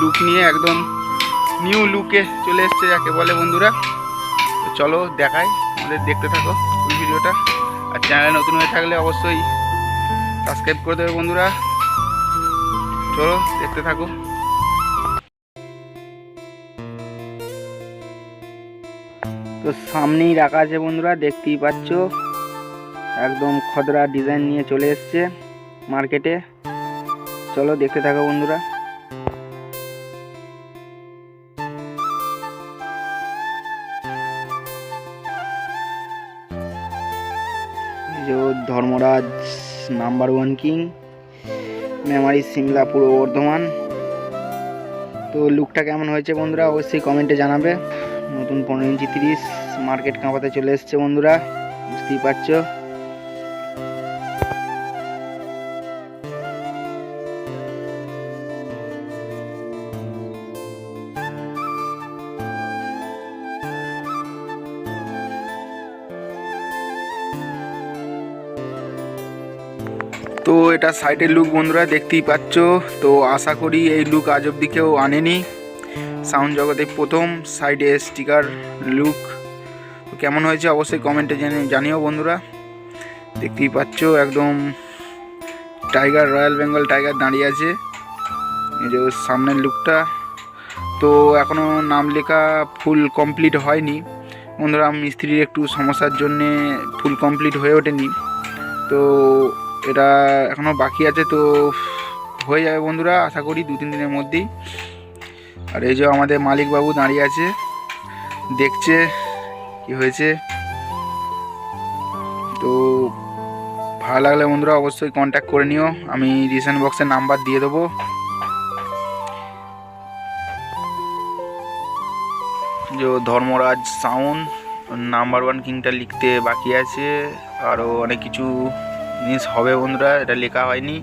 Look নিয়ে একদম new লুকে চলে এসছে যাকে বলে বন্ধুরা। তো চলো দেখাই, আমাদের দেখতে থাকো ওই ভিডিওটা। আর চ্যানেলে নতুন হয়ে থাকলে অবশ্যই সাবস্ক্রাইব করে দেবে বন্ধুরা। চলো দেখতে থাকো। তো সামনেই রাখা আছে বন্ধুরা, দেখতেই পাচ্ছ একদম খদরা ডিজাইন নিয়ে চলে এসছে মার্কেটে। চলো দেখতে থাকো বন্ধুরা। যে ধর্মরাজ নাম্বার 1 কিং মেমারি সিমলা পূর্ব বর্ধমান। তো লুকটা কেমন হয়েছে বন্ধুরা অবশ্যই কমেন্টে জানাবে। নতুন 15 ইঞ্চি 30 মার্কেট কাঁপাতে চলে এসছে বন্ধুরা, বুঝতেই পারছো। তো এটা সাইডের লুক বন্ধুরা, দেখতেই পাচ্ছ। তো আশা করি এই লুক আজ অবধি কেউ আনেনি, সাউন্ড জগতে প্রথম সাইডে স্টিকার লুক। তো কেমন হয়েছে অবশ্যই কমেন্টে জানিও বন্ধুরা। দেখতেই পাচ্ছ একদম টাইগার, রয়্যাল বেঙ্গল টাইগার দাঁড়িয়ে আছে, এই যে সামনের লুকটা। তো এখনও নাম লেখা ফুল কমপ্লিট হয়নি বন্ধুরা, মিস্ত্রির একটু সমস্যার জন্যে ফুল কমপ্লিট হয়ে ওঠেনি। তো এটা এখনও বাকি আছে, তো হয়ে যাবে বন্ধুরা আশা করি 2-3 দিনের মধ্যেই। আর এই যে আমাদের মালিকবাবু দাঁড়িয়ে আছে, দেখছে কি হয়েছে। তো ভালো লাগলে বন্ধুরা অবশ্যই কন্ট্যাক্ট করে নিও, আমি রিসেন্ট বক্সের নাম্বার দিয়ে দেবো। যে ধর্মরাজ সাউন্ড নাম্বার 1 কিংটা লিখতে বাকি আছে, আরও অনেক কিছু জিনিস হবে বন্ধুরা, এটা লেখা হয়নি।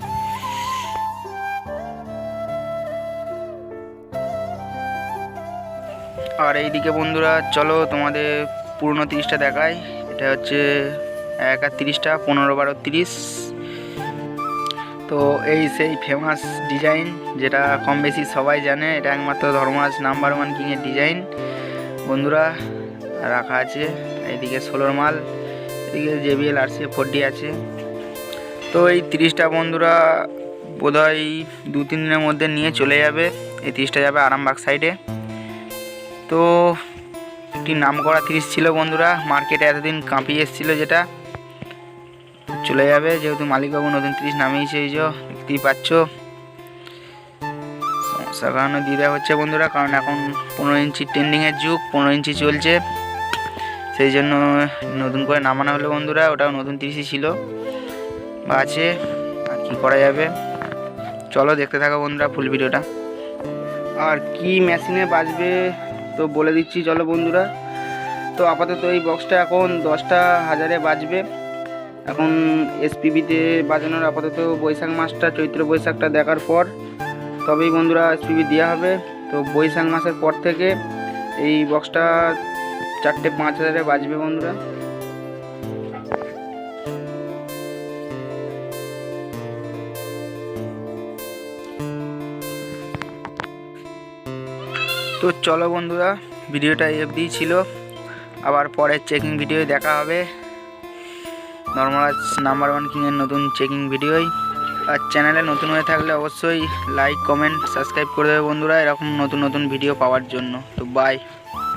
আর এইদিকে বন্ধুরা চলো তোমাদের পুরনো 30টা দেখায়। এটা হচ্ছে 1-30টা 15-12-30। তো এই সেই ফেমাস ডিজাইন যেটা কম বেশি সবাই জানে, এটা একমাত্র ধর্মরাজ নাম্বার 1 কিংয়ের ডিজাইন বন্ধুরা রাখা আছে। এইদিকে 16 মাল, এদিকে JBL RCA 4D আছে। তো এই 30টা বন্ধুরা বোধহয় 2-3 দিনের মধ্যে নিয়ে চলে যাবে। এই 30টা যাবে আরামবাগ সাইডে। তো একটি নাম করা 30 ছিল বন্ধুরা, মার্কেটে এতদিন কাঁপিয়ে এসেছিলো, যেটা চলে যাবে যেহেতু মালিকবাবু নতুন 30 নামিয়েছে। এই যে দেখতেই পাচ্ছ, সমস্যার কারণে দিয়ে দেওয়া হচ্ছে বন্ধুরা, কারণ এখন 15 ইঞ্চি ট্রেন্ডিংয়ের যুগ, 15 ইঞ্চি চলছে, সেই জন্য নতুন করে নামানো হলো বন্ধুরা। ওটাও নতুন 30ই ছিল বা আছে, আর কী করা যাবে। চলো দেখতে থাকো বন্ধুরা ফুল ভিডিওটা। আর কি মেশিনে বাজবে তো বলে দিচ্ছি চলো বন্ধুরা। তো আপাতত এই বক্সটা এখন 10টা হাজারে বাজবে। এখন SPBতে বাজানোর আপাতত বৈশাখ মাসটা, চৈত্র বৈশাখটা দেখার পর তবেই বন্ধুরা SPB দেওয়া হবে। তো বৈশাখ মাসের পর থেকে এই বক্সটা 4-5 হাজারে বাজবে বন্ধুরা। তো চলো বন্ধুরা ভিডিওটা এই অবধিই ছিল, আবার পরের চেকিং ভিডিও দেখা হবে ধর্মরাজ নাম্বার 1 কিংয়ের নতুন চেকিং ভিডিওই। আর চ্যানেলে নতুন হয়ে থাকলে অবশ্যই লাইক, কমেন্ট, সাবস্ক্রাইব করে দেবে বন্ধুরা এরকম নতুন নতুন ভিডিও পাওয়ার জন্য। তো বাই।